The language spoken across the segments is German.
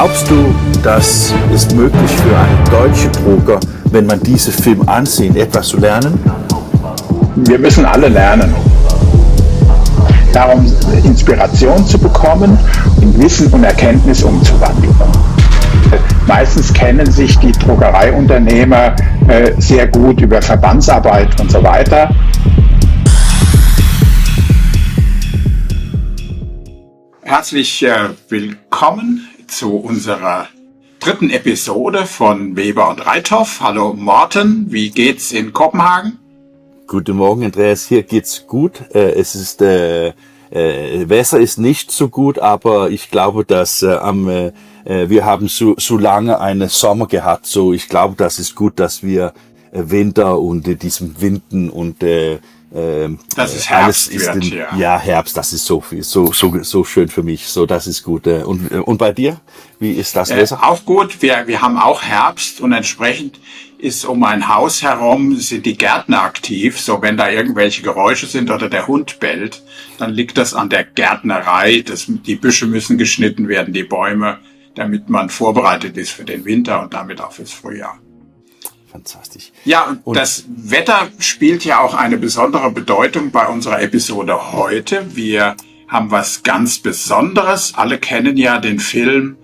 Glaubst du, dass es möglich für einen deutschen Drucker, wenn man diese Film ansieht, etwas zu lernen? Wir müssen alle lernen. Darum Inspiration zu bekommen und Wissen und Erkenntnis umzuwandeln. Meistens kennen sich die Druckereiunternehmer sehr gut über Verbandsarbeit und so weiter. Herzlich willkommen zu unserer dritten Episode von Weber und Reithoff. Hallo Morten, wie geht's in Kopenhagen? Guten Morgen, Andreas. Hier geht's gut. Es ist Wetter ist nicht so gut, aber ich glaube, dass wir haben so lange einen Sommer gehabt. So, ich glaube, das ist gut, dass wir Winter und diesem Winden und dass es Herbst wird, ja, Herbst, das ist so schön für mich. So, das ist gut. Und bei dir? Wie ist das Wetter? Auch gut. Wir haben auch Herbst und entsprechend ist um ein Haus herum sind die Gärtner aktiv. So, wenn da irgendwelche Geräusche sind oder der Hund bellt, dann liegt das an der Gärtnerei. Die Büsche müssen geschnitten werden, die Bäume, damit man vorbereitet ist für den Winter und damit auch fürs Frühjahr. Fantastisch. Ja, und das Wetter spielt ja auch eine besondere Bedeutung bei unserer Episode heute. Wir haben was ganz Besonderes. Alle kennen ja den Film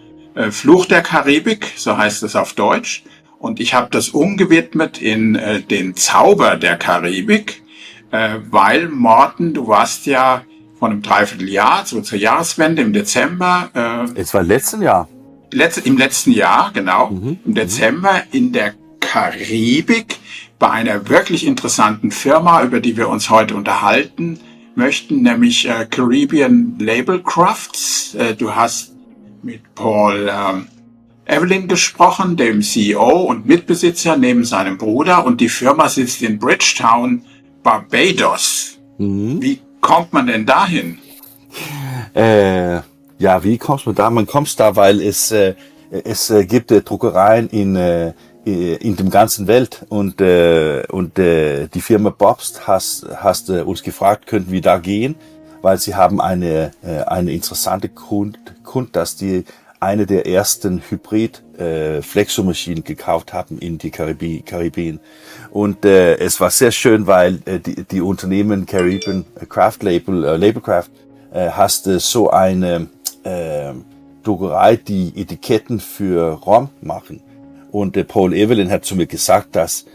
Fluch der Karibik, so heißt es auf Deutsch. Und ich habe das umgewidmet in den Zauber der Karibik, weil, Morten, du warst ja vor einem Dreivierteljahr, so zur Jahreswende im Dezember. Es war letzten Jahr. Im letzten Jahr, genau. Im Dezember in der Karibik bei einer wirklich interessanten Firma, über die wir uns heute unterhalten möchten, nämlich Caribbean Label Crafts. Du hast mit Paul Evelyn gesprochen, dem CEO und Mitbesitzer neben seinem Bruder, und die Firma sitzt in Bridgetown, Barbados. Wie kommt man denn dahin? Ja, wie kommt man da? Man kommt da, weil es gibt Druckereien in dem ganzen Welt und die Firma Bobst hast uns gefragt, könnten wir da gehen, weil sie haben eine interessante Kund, dass die eine der ersten Hybrid Flexo-Maschinen gekauft haben in die Karibien. Und es war sehr schön, weil die Unternehmen Caribbean Craft Labelcraft hast so eine Druckerei, die Etiketten für Rum machen. Und Paul Evelyn hat zu mir gesagt, dass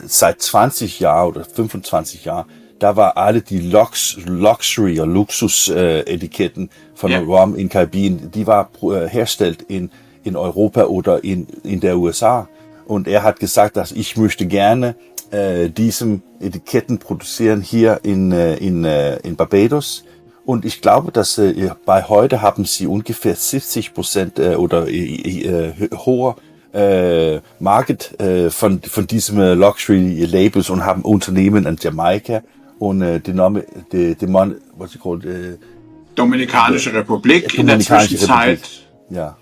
seit 20 Jahren oder 25 Jahren, da war alle die Luxury oder Luxus-Etiketten von Rum in Karibien, die war hergestellt in Europa oder in der USA. Und er hat gesagt, dass ich möchte gerne diesem Etiketten produzieren hier in Barbados. Und ich glaube, dass bei heute haben sie ungefähr 70% oder hoher Market von diesem Luxury Labels und haben Unternehmen in Jamaika und Dominikanische Republik in der Zwischenzeit. Ja.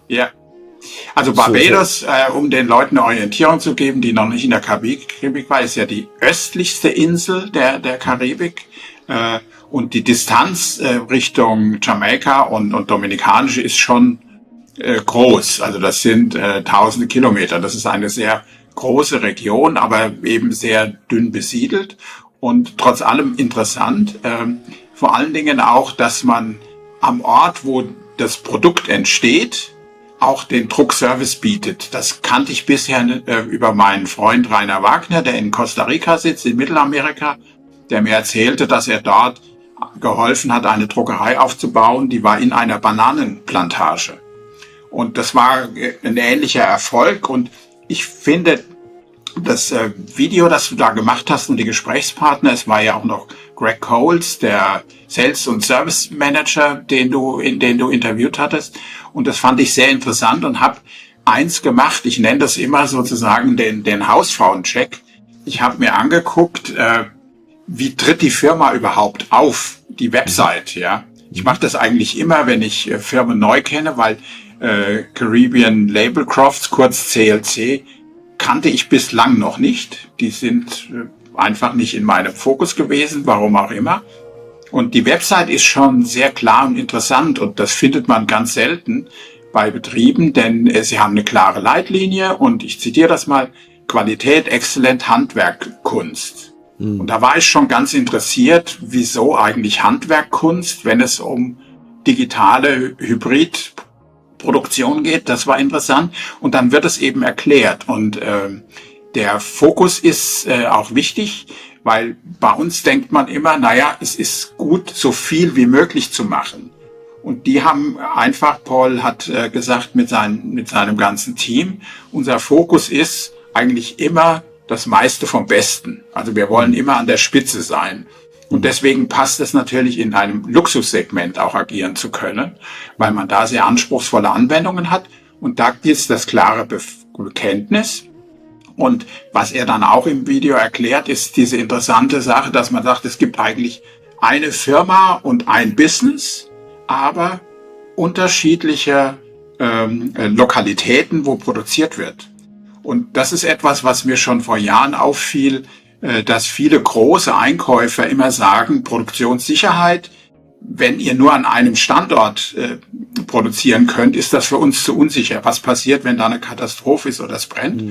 Also Barbados, um den Leuten eine Orientierung zu geben, die noch nicht in der Karibik war, ist ja die östlichste Insel der Karibik. Und die Distanz Richtung Jamaika und Dominikanische ist schon groß. Also das sind tausende Kilometer. Das ist eine sehr große Region, aber eben sehr dünn besiedelt und trotz allem interessant. Vor allen Dingen auch, dass man am Ort, wo das Produkt entsteht, auch den Druckservice bietet. Das kannte ich bisher über meinen Freund Rainer Wagner, der in Costa Rica sitzt, in Mittelamerika, der mir erzählte, dass er dort geholfen hat, eine Druckerei aufzubauen, die war in einer Bananenplantage. Und das war ein ähnlicher Erfolg. Und ich finde, das Video, das du da gemacht hast und die Gesprächspartner, es war ja auch noch Greg Coles, der Sales- und Service Manager, den du interviewt hattest. Und das fand ich sehr interessant und habe eins gemacht. Ich nenne das immer sozusagen den Hausfrauencheck. Ich habe mir angeguckt, wie tritt die Firma überhaupt auf, die Website, ja. Ich mache das eigentlich immer, wenn ich Firmen neu kenne, weil Caribbean Label Crafts, kurz CLC, kannte ich bislang noch nicht. Die sind einfach nicht in meinem Fokus gewesen, warum auch immer. Und die Website ist schon sehr klar und interessant und das findet man ganz selten, bei Betrieben, denn sie haben eine klare Leitlinie und ich zitiere das mal: Qualität, Exzellent, Handwerk, Kunst. Und da war ich schon ganz interessiert, wieso eigentlich Handwerk, Kunst, wenn es um digitale Hybridproduktion geht. Das war interessant. Und dann wird es eben erklärt. Und der Fokus ist auch wichtig, weil bei uns denkt man immer, naja, es ist gut, so viel wie möglich zu machen. Und die haben einfach, Paul hat gesagt, mit seinem ganzen Team, unser Fokus ist eigentlich immer das meiste vom Besten. Also wir wollen immer an der Spitze sein. Und deswegen passt es natürlich, in einem Luxussegment auch agieren zu können, weil man da sehr anspruchsvolle Anwendungen hat. Und da ist das klare Bekenntnis. Und was er dann auch im Video erklärt, ist diese interessante Sache, dass man sagt, es gibt eigentlich eine Firma und ein Business, aber unterschiedliche Lokalitäten, wo produziert wird. Und das ist etwas, was mir schon vor Jahren auffiel, dass viele große Einkäufer immer sagen, Produktionssicherheit, wenn ihr nur an einem Standort produzieren könnt, ist das für uns zu unsicher. Was passiert, wenn da eine Katastrophe ist oder es brennt?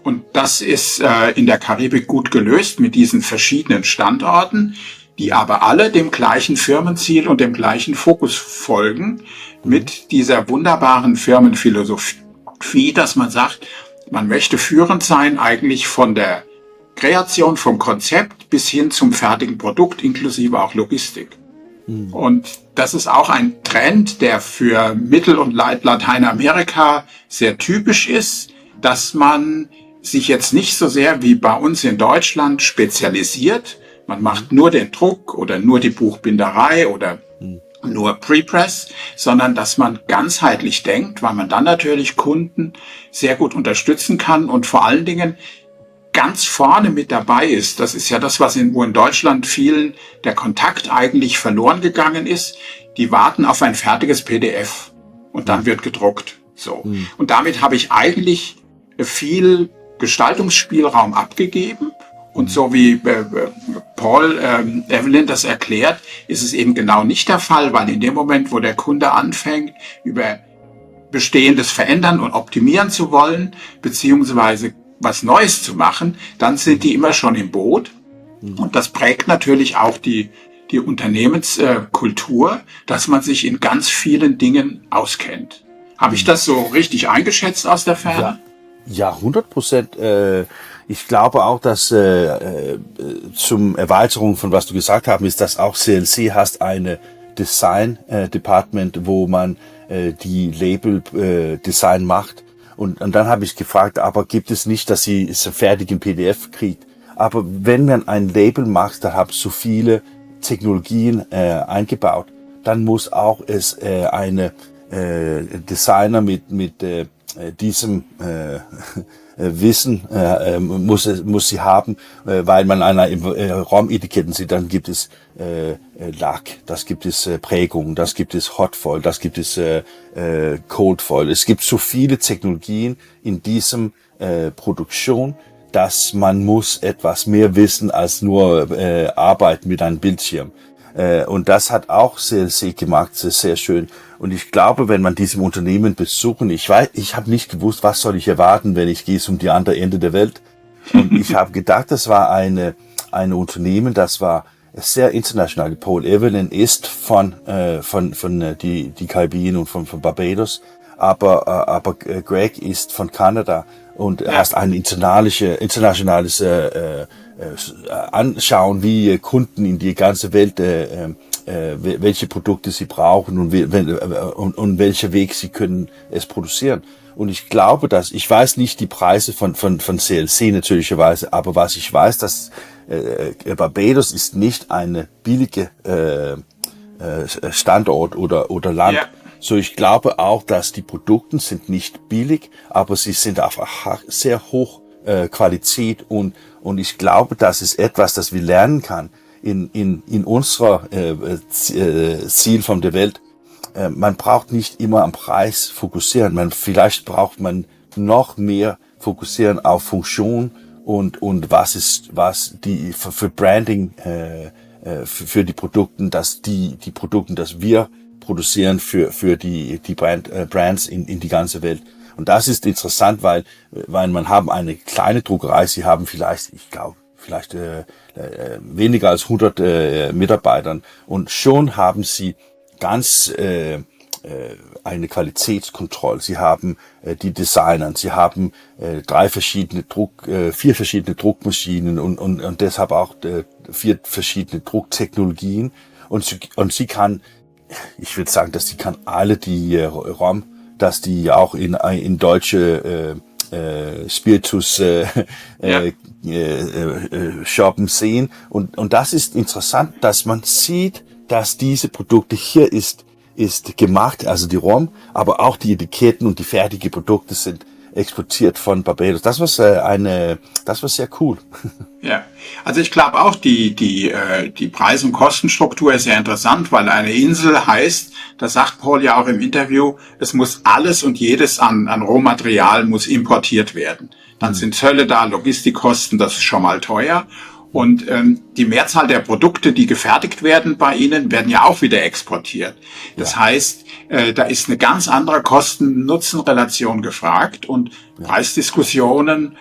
Und das ist in der Karibik gut gelöst mit diesen verschiedenen Standorten, die aber alle dem gleichen Firmenziel und dem gleichen Fokus folgen, mit dieser wunderbaren Firmenphilosophie, dass man sagt, man möchte führend sein, eigentlich von der Kreation, vom Konzept bis hin zum fertigen Produkt, inklusive auch Logistik. Und das ist auch ein Trend, der für Mittel- und Lateinamerika sehr typisch ist, dass man sich jetzt nicht so sehr wie bei uns in Deutschland spezialisiert. Man macht nur den Druck oder nur die Buchbinderei oder nur Prepress, sondern dass man ganzheitlich denkt, weil man dann natürlich Kunden sehr gut unterstützen kann und vor allen Dingen ganz vorne mit dabei ist. Das ist ja das, wo in Deutschland vielen der Kontakt eigentlich verloren gegangen ist. Die warten auf ein fertiges PDF und dann wird gedruckt. So. Und damit habe ich eigentlich viel Gestaltungsspielraum abgegeben. Und so wie Paul Evelyn das erklärt, ist es eben genau nicht der Fall, weil in dem Moment, wo der Kunde anfängt, über Bestehendes verändern und optimieren zu wollen, beziehungsweise was Neues zu machen, dann sind die immer schon im Boot. Und das prägt natürlich auch die Unternehmenskultur, dass man sich in ganz vielen Dingen auskennt. Habe ich das so richtig eingeschätzt aus der Ferne? Ja, 100%. Ich glaube auch, dass zum Erweiterung von was du gesagt hast, ist, dass auch CLC hast eine Design Department, wo man die Label Design macht. Und dann habe ich gefragt, aber gibt es nicht, dass sie es fertig im PDF kriegt? Aber wenn man ein Label macht, da haben so viele Technologien eingebaut, dann muss auch es eine Designer mit diesem Wissen muss sie haben, weil man Raumetiketten sieht, dann gibt es Lack, das gibt es Prägung, das gibt es Hotfoil, das gibt es Coldfoil. Es gibt so viele Technologien in diesem Produktion, dass man muss etwas mehr wissen als nur Arbeit mit einem Bildschirm. Und das hat auch CLC gemacht, sehr schön. Und ich glaube, wenn man diesem Unternehmen besuchen, ich habe nicht gewusst, was soll ich erwarten, wenn ich gehe zum die andere Ende der Welt. Und ich habe gedacht, das war eine Unternehmen, das war sehr international. Paul Evelyn ist von die Karibien und von Barbados, aber Greg ist von Kanada und hast ein internationales Anschauen, wie Kunden in die ganze Welt welche Produkte sie brauchen und welcher Weg sie können es produzieren. Und ich glaube, ich weiß nicht die Preise von CLC natürlicherweise, aber was ich weiß, dass Barbados ist nicht eine billige Standort oder Land. Yeah. So ich glaube auch, dass die Produkte sind nicht billig, aber sie sind einfach sehr hoch Qualität und ich glaube, das ist etwas, das wir lernen kann in unserer Ziel von der Welt. Man braucht nicht immer am Preis fokussieren. Vielleicht braucht man noch mehr fokussieren auf Funktion und was die für Branding für die Produkte, dass die Produkte, dass wir produzieren für die Brands in die ganze Welt. Und das ist interessant, weil man haben eine kleine Druckerei, sie haben vielleicht, ich glaube, weniger als 100 Mitarbeitern und schon haben sie ganz eine Qualitätskontrolle. Sie haben die Designer, sie haben 4 verschiedene Druckmaschinen und deshalb auch 4 verschiedene Drucktechnologien und sie kann, ich würde sagen, dass sie kann alle die ROM, dass die auch in deutsche Spiritus Shoppen sehen und das ist interessant, dass man sieht, dass diese Produkte hier ist gemacht, also die ROM, aber auch die Etiketten und die fertigen Produkte sind exportiert von Barbados. Das war sehr cool. Ja, also ich glaube auch die Preis- und Kostenstruktur ist sehr interessant, weil eine Insel heißt, das sagt Paul ja auch im Interview, es muss alles und jedes an Rohmaterial muss importiert werden. Dann sind Zölle da, Logistikkosten, das ist schon mal teuer. Und die Mehrzahl der Produkte, die gefertigt werden bei Ihnen, werden ja auch wieder exportiert. Das heißt, da ist eine ganz andere Kosten-Nutzen-Relation gefragt und Preisdiskussionen,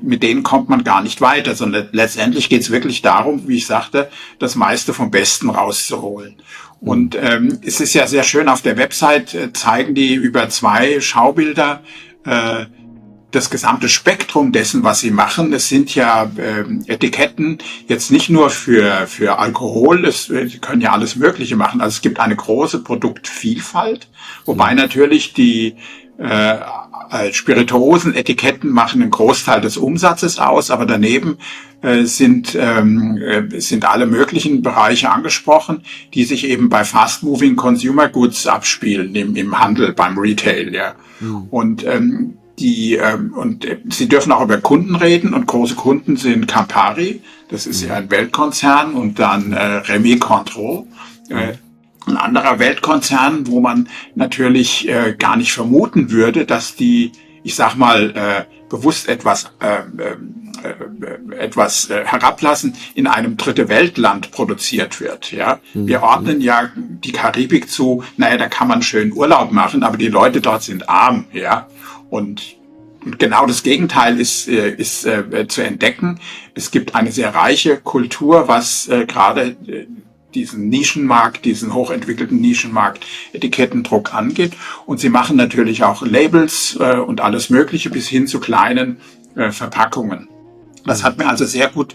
mit denen kommt man gar nicht weiter, sondern letztendlich geht es wirklich darum, wie ich sagte, das meiste vom Besten rauszuholen. Und es ist ja sehr schön, auf der Website zeigen die über 2 Schaubilder das gesamte Spektrum dessen, was sie machen. Es sind ja Etiketten jetzt nicht nur für Alkohol, sie können ja alles Mögliche machen. Also es gibt eine große Produktvielfalt, wobei natürlich die Spirituosen-Etiketten machen einen Großteil des Umsatzes aus, aber daneben sind alle möglichen Bereiche angesprochen, die sich eben bei Fast-Moving Consumer Goods abspielen, im Handel, beim Retail, ja. Und sie dürfen auch über Kunden reden und große Kunden sind Campari, das ist ja ein Weltkonzern, und dann Rémy Cointreau, ein anderer Weltkonzern, wo man natürlich gar nicht vermuten würde, dass die, ich sag mal, bewusst etwas herablassen, in einem dritte Weltland produziert wird. Ja, wir ordnen ja die Karibik zu. Naja, da kann man schön Urlaub machen, aber die Leute dort sind arm. Ja, und genau das Gegenteil ist zu entdecken. Es gibt eine sehr reiche Kultur, was gerade diesen Nischenmarkt, diesen hochentwickelten Nischenmarkt Etikettendruck angeht. Und sie machen natürlich auch Labels und alles Mögliche bis hin zu kleinen Verpackungen. Das hat mir also sehr gut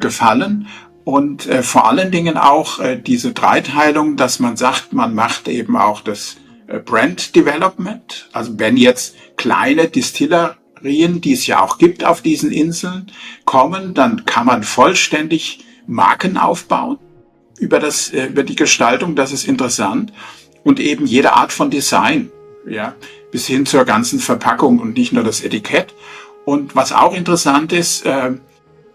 gefallen. Und vor allen Dingen auch diese Dreiteilung, dass man sagt, man macht eben auch das Brand Development. Also wenn jetzt kleine Distillerien, die es ja auch gibt auf diesen Inseln, kommen, dann kann man vollständig Marken aufbauen über die Gestaltung. Das ist interessant. Und eben jede Art von Design, ja, bis hin zur ganzen Verpackung und nicht nur das Etikett. Und was auch interessant ist,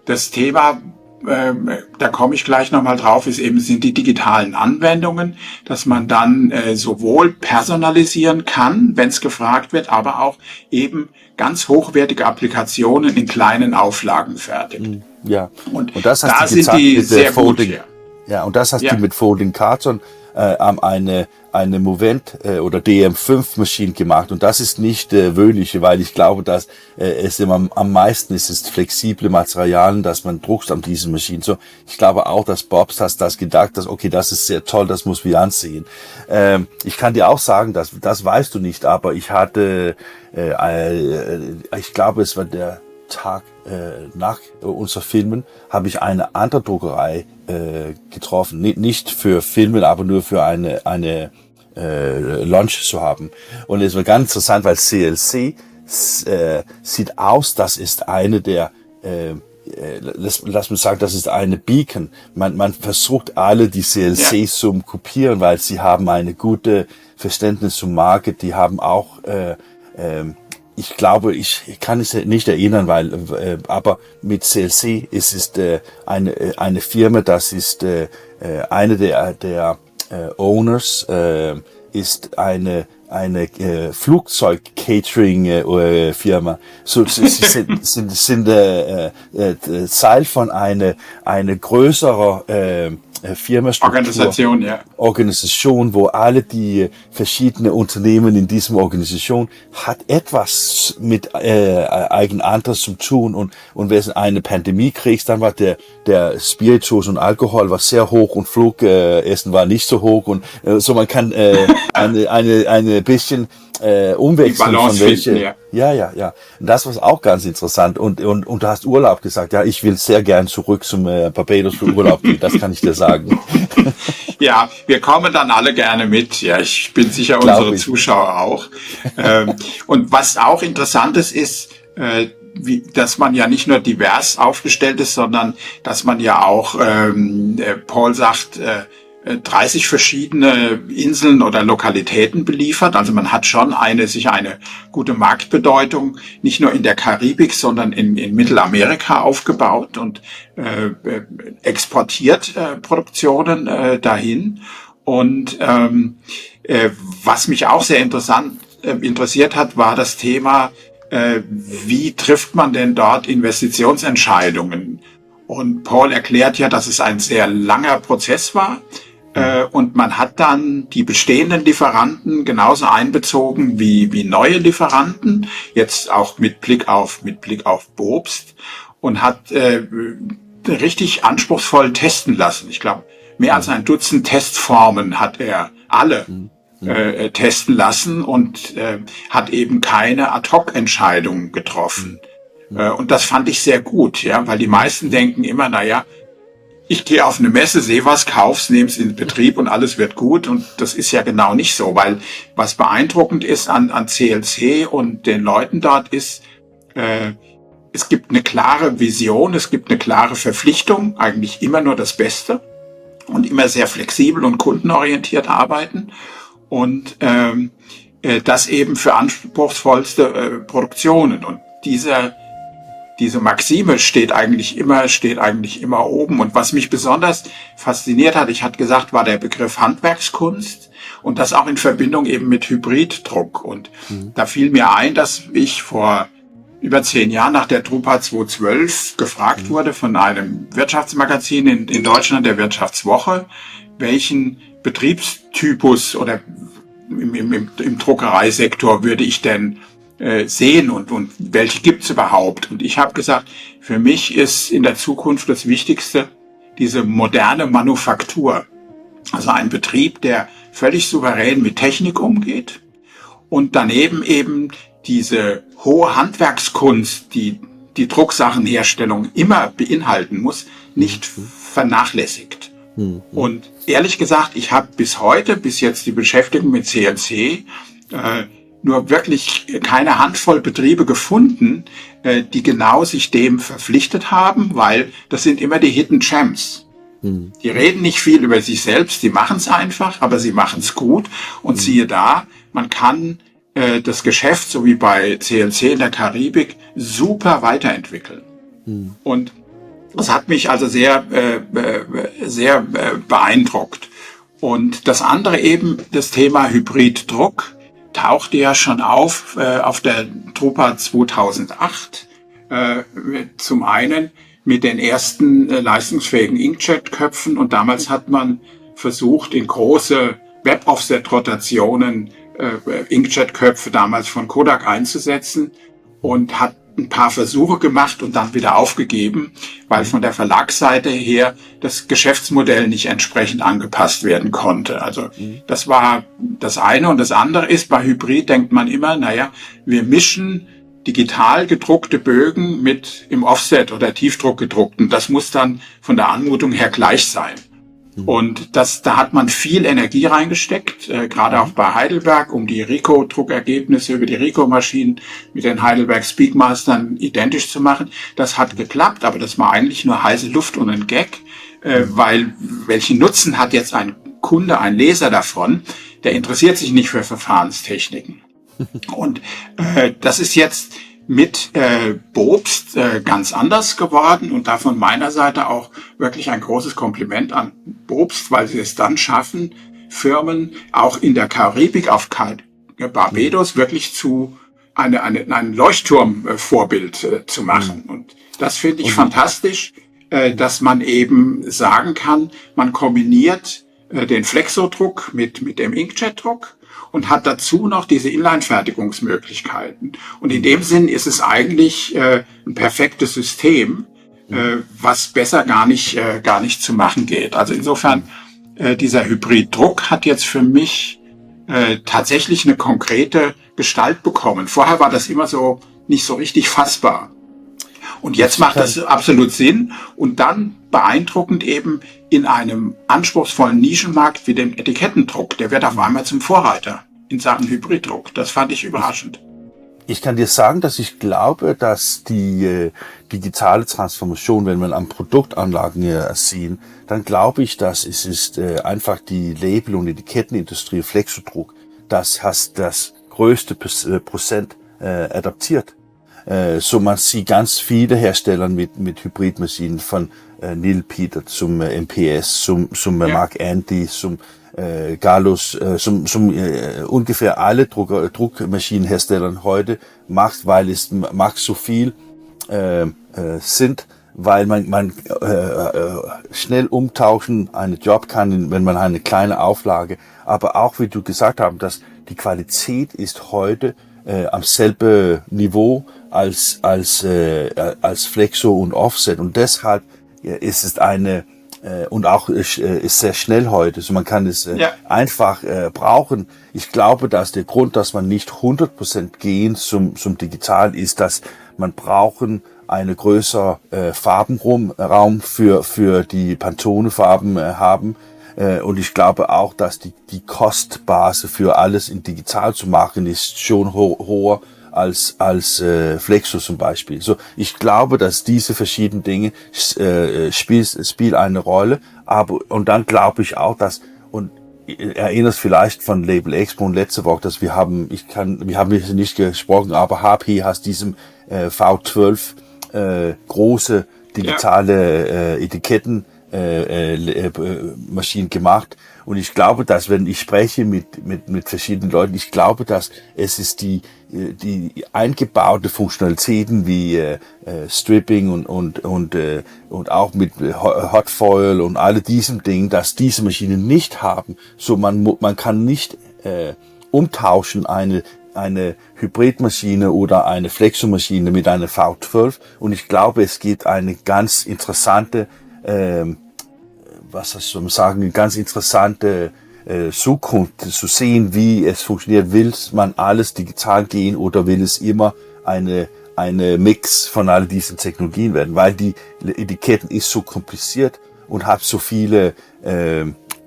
das Thema, da komme ich gleich nochmal drauf, sind die digitalen Anwendungen, dass man dann sowohl personalisieren kann, wenn es gefragt wird, aber auch eben ganz hochwertige Applikationen in kleinen Auflagen fertigt. Ja. Und das da sind die sehr gut. Ja, und das hast du mit Folding Carton eine Movent oder DM5 Maschine gemacht, und das ist nicht wöhnliche, weil ich glaube, dass es immer am meisten ist flexible Materialien, dass man druckt an diesen Maschinen. So, ich glaube auch, dass Bobst hast das gedacht, dass okay, das ist sehr toll, das muss wir ansehen. Ich kann dir auch sagen, dass das weißt du nicht, aber ich hatte, ich glaube, es war der Tag nach unser Filmen, habe ich eine andere Druckerei getroffen, nicht für Filmen, aber nur für eine Launch zu haben. Und es war ganz interessant, weil CLC sieht aus, das ist eine der lass mich sagen, das ist eine Beacon. Man versucht alle die CLC zu kopieren, weil sie haben eine gute Verständnis zum Market, die haben auch ich glaube, ich kann es nicht erinnern, aber mit CLC ist es eine Firma, das ist eine der Owners, ist eine eine Flugzeug-Catering-Firma. So, sie sind Teil von eine größere Firmenstruktur, Organisation, wo alle die verschiedenen Unternehmen in diesem Organisation hat etwas mit eigen anderes zu tun, und wenn es eine Pandemie kriegst, dann war der Spiritus und Alkohol war sehr hoch und Flugessen war nicht so hoch, und so man kann eine bisschen umwechseln von welche. Ja. Und das war auch ganz interessant. Und du hast Urlaub gesagt. Ja, ich will sehr gern zurück zum Barbados für Urlaub gehen. Das kann ich dir sagen. Ja, wir kommen dann alle gerne mit. Ja, ich bin sicher, unsere Zuschauer auch. Und was auch interessant ist, dass man ja nicht nur divers aufgestellt ist, sondern dass man ja auch, Paul sagt, 30 verschiedene Inseln oder Lokalitäten beliefert. Also man hat schon sicher eine gute Marktbedeutung, nicht nur in der Karibik, sondern in Mittelamerika aufgebaut und exportiert Produktionen dahin. Und was mich auch sehr interessiert hat, war das Thema, wie trifft man denn dort Investitionsentscheidungen? Und Paul erklärt ja, dass es ein sehr langer Prozess war. Und man hat dann die bestehenden Lieferanten genauso einbezogen wie neue Lieferanten, jetzt auch mit Blick auf Bobst, und hat richtig anspruchsvoll testen lassen. Ich glaube, mehr als ein Dutzend Testformen hat er alle testen lassen und hat eben keine Ad-hoc-Entscheidungen getroffen. Und das fand ich sehr gut, ja, weil die meisten denken immer, ich gehe auf eine Messe, sehe was, kauf's, nehm's in Betrieb und alles wird gut. Und das ist ja genau nicht so, weil was beeindruckend ist an CLC und den Leuten dort ist, es gibt eine klare Vision, es gibt eine klare Verpflichtung, eigentlich immer nur das Beste und immer sehr flexibel und kundenorientiert arbeiten, und das eben für anspruchsvollste Produktionen. Und diese Maxime steht eigentlich immer oben. Und was mich besonders fasziniert hat, ich hatte gesagt, war der Begriff Handwerkskunst, und das auch in Verbindung eben mit Hybriddruck. Und da fiel mir ein, dass ich vor über 10 Jahren nach der Drupa 212 gefragt wurde von einem Wirtschaftsmagazin in Deutschland, der Wirtschaftswoche, welchen Betriebstypus oder im Druckereisektor würde ich denn sehen und welche gibt's überhaupt. Und ich habe gesagt, für mich ist in der Zukunft das Wichtigste diese moderne Manufaktur. Also ein Betrieb, der völlig souverän mit Technik umgeht und daneben eben diese hohe Handwerkskunst, die die Drucksachenherstellung immer beinhalten muss, nicht vernachlässigt. Und ehrlich gesagt, ich habe bis jetzt die Beschäftigung mit CNC, nur wirklich keine Handvoll Betriebe gefunden, die genau sich dem verpflichtet haben, weil das sind immer die Hidden Champs. Die reden nicht viel über sich selbst, die machen es einfach, aber sie machen es gut. Und siehe da, man kann das Geschäft, so wie bei CLC in der Karibik, super weiterentwickeln. Und das hat mich also sehr beeindruckt. Und das andere eben, das Thema Hybriddruck, tauchte ja schon auf der Drupa 2008, zum einen mit den ersten leistungsfähigen Inkjet-Köpfen, und damals hat man versucht, in große Web-Offset-Rotationen Inkjet-Köpfe damals von Kodak einzusetzen, und hat ein paar Versuche gemacht und dann wieder aufgegeben, weil von der Verlagsseite her das Geschäftsmodell nicht entsprechend angepasst werden konnte. Also das war das eine. Und das andere ist, bei Hybrid denkt man immer, wir mischen digital gedruckte Bögen mit im Offset oder Tiefdruck gedruckten. Das muss dann von der Anmutung her gleich sein. Und da hat man viel Energie reingesteckt, gerade auch bei Heidelberg, um die Ricoh-Druckergebnisse über die Ricoh-Maschinen mit den Heidelberg Speakmastern identisch zu machen. Das hat geklappt, aber das war eigentlich nur heiße Luft und ein Gag, weil welchen Nutzen hat jetzt ein Kunde, ein Leser davon? Der interessiert sich nicht für Verfahrenstechniken. Und das ist jetzt mit Bobst ganz anders geworden, und da von meiner Seite auch wirklich ein großes Kompliment an Bobst, weil sie es dann schaffen, Firmen auch in der Karibik auf Barbados wirklich zu ein Leuchtturmvorbild zu machen. Und das finde ich fantastisch, dass man eben sagen kann, man kombiniert den Flexodruck mit dem Inkjet-Druck und hat dazu noch diese Inline-Fertigungsmöglichkeiten. Und in dem Sinn ist es eigentlich ein perfektes System, was besser gar nicht zu machen geht. Also insofern, dieser Hybriddruck hat jetzt für mich tatsächlich eine konkrete Gestalt bekommen. Vorher war das immer so nicht so richtig fassbar. Und jetzt macht das absolut Sinn und dann beeindruckend eben in einem anspruchsvollen Nischenmarkt wie dem Etikettendruck. Der wird auf einmal zum Vorreiter in Sachen Hybriddruck. Das fand ich überraschend. Ich kann dir sagen, dass ich glaube, dass die digitale Transformation, wenn man an Produktanlagen sehen, dann glaube ich, dass es ist einfach die Label- und Etikettenindustrie, Flexodruck, das hat das größte Prozent adaptiert. So man sieht ganz viele Hersteller mit Hybridmaschinen von Nilpiter zum MPS, zum Mark Andy, zum Gallus, ungefähr alle Druckmaschinenhersteller heute macht, weil es macht so viel sind, weil man schnell umtauschen einen Job kann, wenn man eine kleine Auflage, aber auch wie du gesagt hast, dass die Qualität ist heute am selben Niveau als Flexo und Offset und deshalb ist es eine und auch ist sehr schnell heute, so man kann es einfach brauchen. Ich glaube, dass der Grund, dass man nicht 100% gehen zum Digital ist, dass man brauchen eine größere Farbenraum für die Pantone-Farben haben. Und ich glaube auch, dass die Kostbase für alles in digital zu machen ist schon hoher als Flexo zum Beispiel. So, ich glaube, dass diese verschiedenen Dinge spielen eine Rolle, und dann glaube ich auch, dass, und erinnerst vielleicht von Label Expo und letzte Woche, dass wir haben nicht gesprochen, aber HP hat diesem V12 große digitale Etiketten Maschinen gemacht. Und ich glaube, dass wenn ich spreche mit verschiedenen Leuten, ich glaube, dass es ist die eingebaute Funktionalitäten wie Stripping und auch mit Hot Foil und alle diesen Dingen, dass diese Maschinen nicht haben. So man kann nicht umtauschen eine Hybridmaschine oder eine Flexomaschine mit einer V12. Und ich glaube, es gibt eine ganz interessante ganz interessante Zukunft zu sehen, wie es funktioniert. Will man alles digital gehen oder will es immer eine Mix von all diesen Technologien werden? Weil die Etiketten ist so kompliziert und hat so viele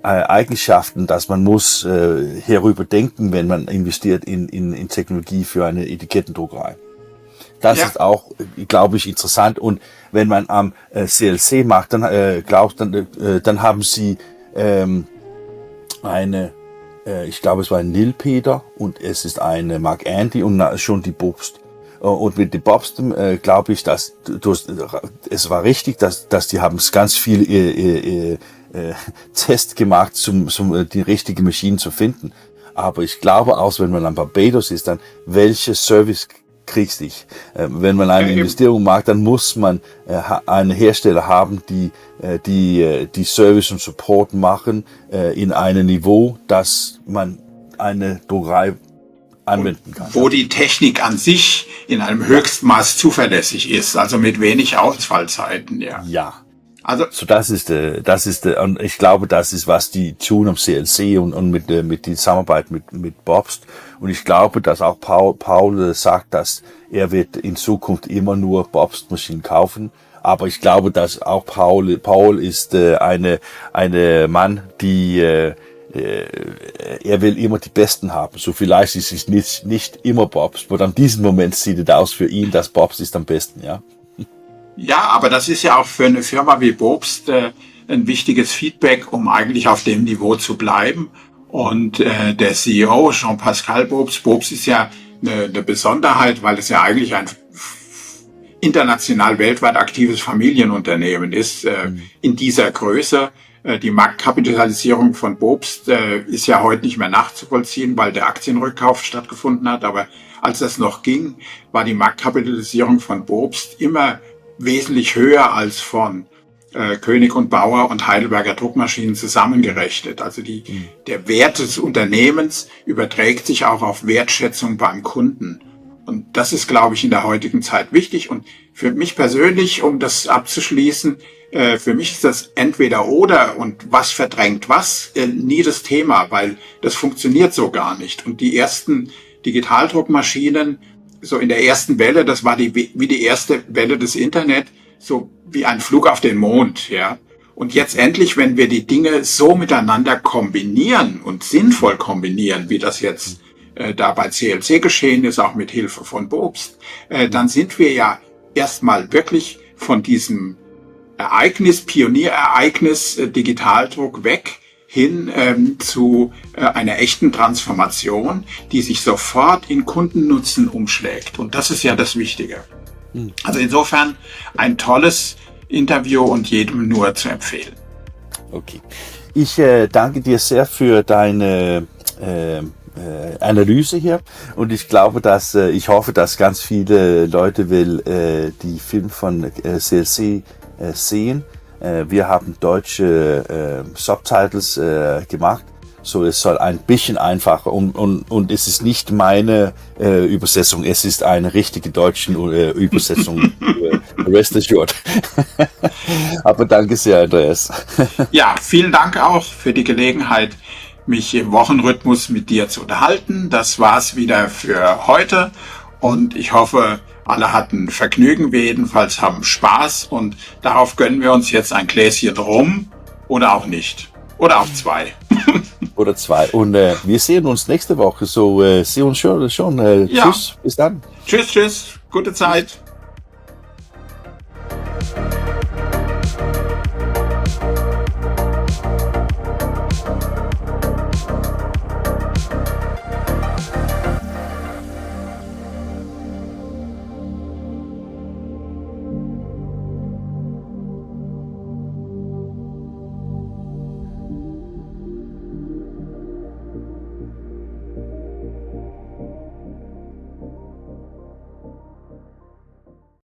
Eigenschaften, dass man muss hierüber denken, wenn man investiert in Technologie für eine Etikettendruckerei. Das ist auch, glaube ich, interessant. Und wenn man am CLC macht, dann haben sie ich glaube, es war ein Nilpeder und es ist eine Mark Andy und schon die Bobst. Und mit den Bobst glaube ich, dass es war richtig, dass die haben ganz viel Test gemacht, die richtige Maschine zu finden. Aber ich glaube auch, wenn man an Barbados ist, dann welche Service kriegst dich. Wenn man eine Investierung macht, dann muss man einen Hersteller haben, die Service und Support machen in einem Niveau, dass man eine Druckerei anwenden kann. Wo die Technik an sich in einem Höchstmaß zuverlässig ist, also mit wenig Ausfallzeiten, Ja. Also so das ist und ich glaube, das ist was die tun am CLC und mit die Zusammenarbeit mit Bobst, und ich glaube, dass auch Paul sagt, dass er wird in Zukunft immer nur Bobst Maschinen kaufen, aber ich glaube, dass auch Paul ist eine Mann, die er will immer die Besten haben. So vielleicht ist es nicht immer Bobst, aber an diesem Moment sieht es aus für ihn, dass Bobst ist am besten, ja. Ja, aber das ist ja auch für eine Firma wie Bobst ein wichtiges Feedback, um eigentlich auf dem Niveau zu bleiben. Und der CEO Jean-Pascal Bobst ist ja eine Besonderheit, weil es ja eigentlich ein international weltweit aktives Familienunternehmen ist, in dieser Größe. Die Marktkapitalisierung von Bobst ist ja heute nicht mehr nachzuvollziehen, weil der Aktienrückkauf stattgefunden hat. Aber als das noch ging, war die Marktkapitalisierung von Bobst immer wesentlich höher als von König und Bauer und Heidelberger Druckmaschinen zusammengerechnet. Also der Wert des Unternehmens überträgt sich auch auf Wertschätzung beim Kunden. Und das ist, glaube ich, in der heutigen Zeit wichtig. Und für mich persönlich, um das abzuschließen, für mich ist das entweder oder und was verdrängt was nie das Thema, weil das funktioniert so gar nicht. Und die ersten Digitaldruckmaschinen, so in der ersten Welle, das war wie die erste Welle des Internet, so wie ein Flug auf den Mond, ja. Und jetzt endlich, wenn wir die Dinge so miteinander kombinieren und sinnvoll kombinieren, wie das jetzt da bei CLC geschehen ist, auch mit Hilfe von Bobst, dann sind wir ja erstmal wirklich von diesem Pionierereignis Digitaldruck weg hin zu einer echten Transformation, die sich sofort in Kundennutzen umschlägt. Und das ist ja das Wichtige. Also insofern ein tolles Interview und jedem nur zu empfehlen. Okay. Ich danke dir sehr für deine Analyse hier und ich glaube, ich hoffe, dass ganz viele Leute die Film von CLC sehen. Wir haben deutsche Subtitles gemacht, so es soll ein bisschen einfacher und es ist nicht meine Übersetzung, es ist eine richtige deutsche Übersetzung. Rest assured. Aber danke sehr, Andreas. Ja, vielen Dank auch für die Gelegenheit, mich im Wochenrhythmus mit dir zu unterhalten. Das war's wieder für heute und ich hoffe, alle hatten Vergnügen, wir jedenfalls haben Spaß und darauf gönnen wir uns jetzt ein Gläschen Rum oder auch nicht. Oder auch 2. Oder 2. Und wir sehen uns nächste Woche. So, sehen uns schon. Ja. Tschüss, bis dann. Tschüss. Gute Zeit.